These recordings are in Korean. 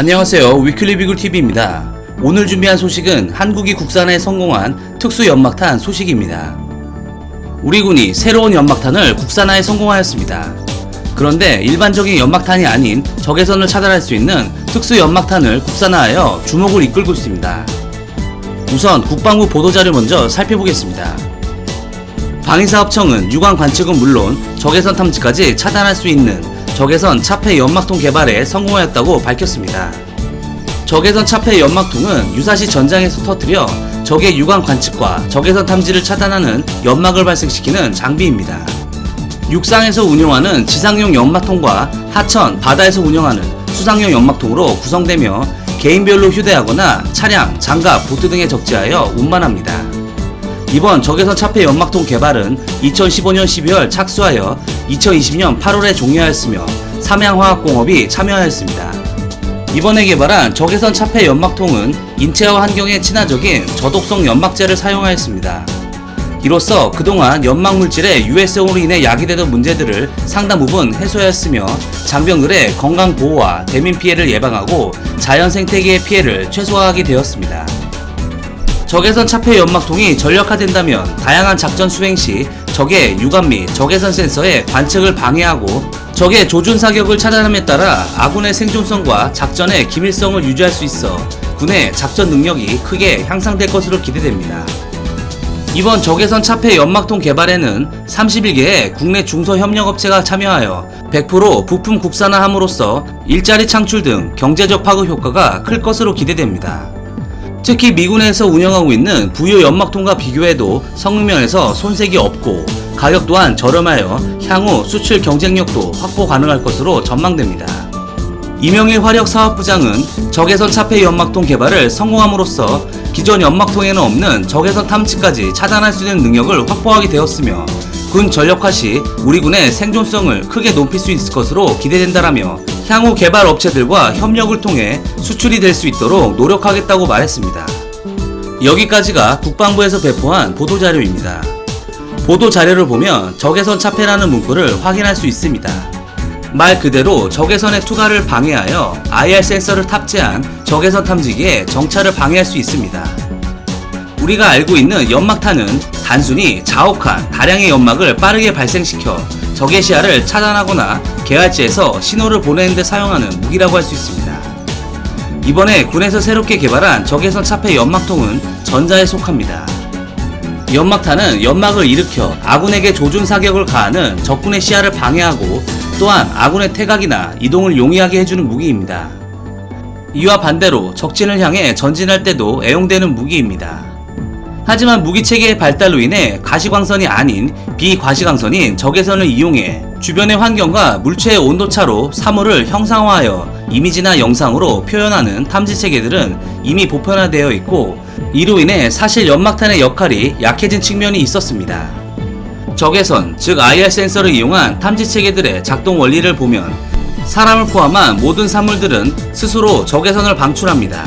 안녕하세요. 위클리 비글 TV입니다. 오늘 준비한 소식은 한국이 국산에 성공한 특수 연막탄 소식입니다. 우리 군이 새로운 연막탄을 국산화에 성공하였습니다. 그런데 일반적인 연막탄이 아닌 적외선을 차단할 수 있는 특수 연막탄을 국산화하여 주목을 이끌고 있습니다. 우선 국방부 보도자료 먼저 살펴보겠습니다. 방위사업청은 유관 관측은 물론 적외선 탐지까지 차단할 수 있는 적외선 차폐 연막통 개발에 성공하였다고 밝혔습니다. 적외선 차폐 연막통은 유사시 전장에서 터뜨려 적의 유관 관측과 적외선 탐지를 차단하는 연막을 발생시키는 장비입니다. 육상에서 운용하는 지상용 연막통과 하천, 바다에서 운영하는 수상용 연막통으로 구성되며 개인별로 휴대하거나 차량, 장갑, 보트 등에 적재하여 운반합니다. 이번 적외선 차폐 연막통 개발은 2015년 12월 착수하여 2020년 8월에 종료하였으며 삼양화학공업이 참여하였습니다. 이번에 개발한 적외선 차폐 연막통은 인체와 환경에 친화적인 저독성 연막재를 사용하였습니다. 이로써 그동안 연막 물질의 유해성으로 인해 야기되던 문제들을 상당 부분 해소하였으며 장병들의 건강 보호와 대민 피해를 예방하고 자연 생태계의 피해를 최소화하게 되었습니다. 적외선 차폐 연막통이 전력화된다면 다양한 작전 수행 시 적의 유관 및 적외선 센서의 관측을 방해하고 적의 조준 사격을 차단함에 따라 아군의 생존성과 작전의 기밀성을 유지할 수 있어 군의 작전 능력이 크게 향상될 것으로 기대됩니다. 이번 적외선 차폐 연막통 개발에는 31개의 국내 중소협력업체가 참여하여 100% 부품 국산화함으로써 일자리 창출 등 경제적 파급 효과가 클 것으로 기대됩니다. 특히 미군에서 운영하고 있는 부유 연막통과 비교해도 성능면에서 손색이 없고 가격 또한 저렴하여 향후 수출 경쟁력도 확보 가능할 것으로 전망됩니다. 이명일 화력사업부장은 적외선 차폐 연막통 개발을 성공함으로써 기존 연막통에는 없는 적외선 탐지까지 차단할 수 있는 능력을 확보하게 되었으며 군 전력화 시 우리 군의 생존성을 크게 높일 수 있을 것으로 기대된다라며 향후 개발 업체들과 협력을 통해 수출이 될 수 있도록 노력하겠다고 말했습니다. 여기까지가 국방부에서 배포한 보도자료입니다. 보도자료를 보면 적외선 차폐라는 문구를 확인할 수 있습니다. 말 그대로 적외선의 투과를 방해하여 IR 센서를 탑재한 적외선 탐지기에 정찰을 방해할 수 있습니다. 우리가 알고 있는 연막탄은 단순히 자욱한 다량의 연막을 빠르게 발생시켜 적의 시야를 차단하거나 개활지에서 신호를 보내는 데 사용하는 무기라고 할 수 있습니다. 이번에 군에서 새롭게 개발한 적외선 차폐 연막통은 전자에 속합니다. 연막탄은 연막을 일으켜 아군에게 조준 사격을 가하는 적군의 시야를 방해하고 또한 아군의 태각이나 이동을 용이하게 해주는 무기입니다. 이와 반대로 적진을 향해 전진할 때도 애용되는 무기입니다. 하지만 무기체계의 발달로 인해 가시광선이 아닌 비과시광선인 적외선을 이용해 주변의 환경과 물체의 온도차로 사물을 형상화하여 이미지나 영상으로 표현하는 탐지체계들은 이미 보편화되어 있고 이로 인해 사실 연막탄의 역할이 약해진 측면이 있었습니다. 적외선, 즉 IR 센서를 이용한 탐지체계들의 작동 원리를 보면 사람을 포함한 모든 사물들은 스스로 적외선을 방출합니다.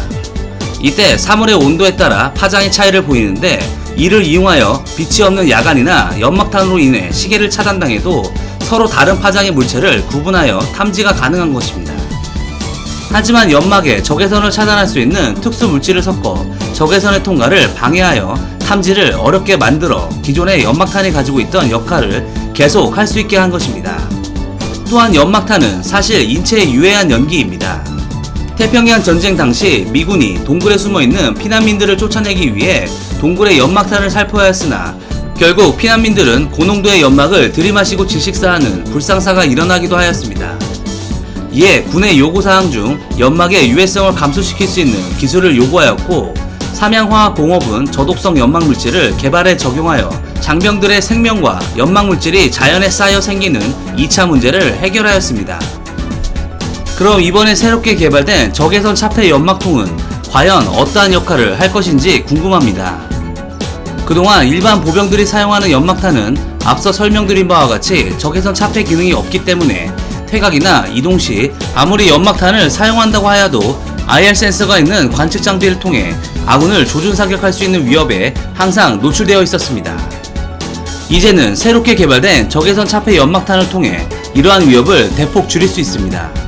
이때 사물의 온도에 따라 파장의 차이를 보이는데 이를 이용하여 빛이 없는 야간이나 연막탄으로 인해 시계를 차단당해도 서로 다른 파장의 물체를 구분하여 탐지가 가능한 것입니다. 하지만 연막에 적외선을 차단할 수 있는 특수 물질을 섞어 적외선의 통과를 방해하여 탐지를 어렵게 만들어 기존의 연막탄이 가지고 있던 역할을 계속 할 수 있게 한 것입니다. 또한 연막탄은 사실 인체에 유해한 연기입니다. 태평양 전쟁 당시 미군이 동굴에 숨어있는 피난민들을 쫓아내기 위해 동굴의 연막탄을 살포하였으나 결국 피난민들은 고농도의 연막을 들이마시고 질식사하는 불상사가 일어나기도 하였습니다. 이에 군의 요구사항 중 연막의 유해성을 감소시킬 수 있는 기술을 요구하였고 삼양화학공업은 저독성 연막물질을 개발해 적용하여 장병들의 생명과 연막물질이 자연에 쌓여 생기는 2차 문제를 해결하였습니다. 그럼 이번에 새롭게 개발된 적외선 차폐 연막통은 과연 어떠한 역할을 할 것인지 궁금합니다. 그동안 일반 보병들이 사용하는 연막탄은 앞서 설명드린 바와 같이 적외선 차폐 기능이 없기 때문에 퇴각이나 이동 시 아무리 연막탄을 사용한다고 하여도 IR 센서가 있는 관측 장비를 통해 아군을 조준 사격할 수 있는 위협에 항상 노출되어 있었습니다. 이제는 새롭게 개발된 적외선 차폐 연막탄을 통해 이러한 위협을 대폭 줄일 수 있습니다.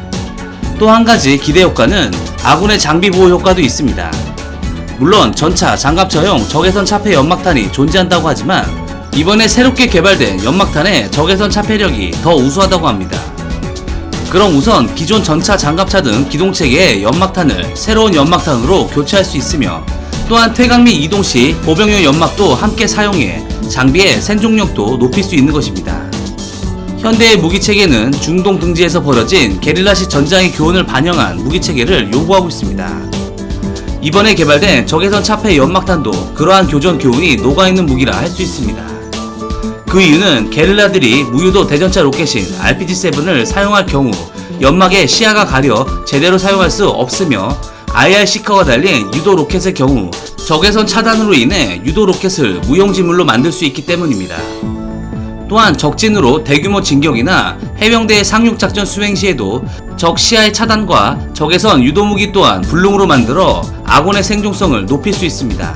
또 한 가지 기대 효과는 아군의 장비 보호 효과도 있습니다. 물론 전차, 장갑차용 적외선 차폐 연막탄이 존재한다고 하지만 이번에 새롭게 개발된 연막탄의 적외선 차폐력이 더 우수하다고 합니다. 그럼 우선 기존 전차, 장갑차 등 기동체계의 연막탄을 새로운 연막탄으로 교체할 수 있으며 또한 퇴각 및 이동 시 보병용 연막도 함께 사용해 장비의 생존력도 높일 수 있는 것입니다. 현대의 무기체계는 중동 등지에서 벌어진 게릴라식 전장의 교훈을 반영한 무기체계를 요구하고 있습니다. 이번에 개발된 적외선 차폐 연막탄도 그러한 교전 교훈이 녹아있는 무기라 할 수 있습니다. 그 이유는 게릴라들이 무유도 대전차 로켓인 RPG-7을 사용할 경우 연막에 시야가 가려 제대로 사용할 수 없으며 IR-시커가 달린 유도 로켓의 경우 적외선 차단으로 인해 유도 로켓을 무용지물로 만들 수 있기 때문입니다. 또한 적진으로 대규모 진격이나 해병대의 상륙작전 수행 시에도 적 시야의 차단과 적외선 유도무기 또한 불능으로 만들어 아군의 생존성을 높일 수 있습니다.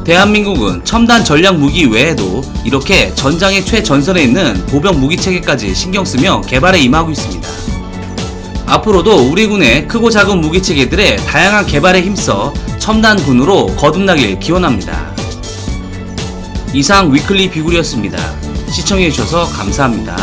대한민국은 첨단 전략 무기 외에도 이렇게 전장의 최전선에 있는 보병 무기체계까지 신경쓰며 개발에 임하고 있습니다. 앞으로도 우리 군의 크고 작은 무기체계들의 다양한 개발에 힘써 첨단 군으로 거듭나길 기원합니다. 이상 위클리 비굴이었습니다. 시청해주셔서 감사합니다.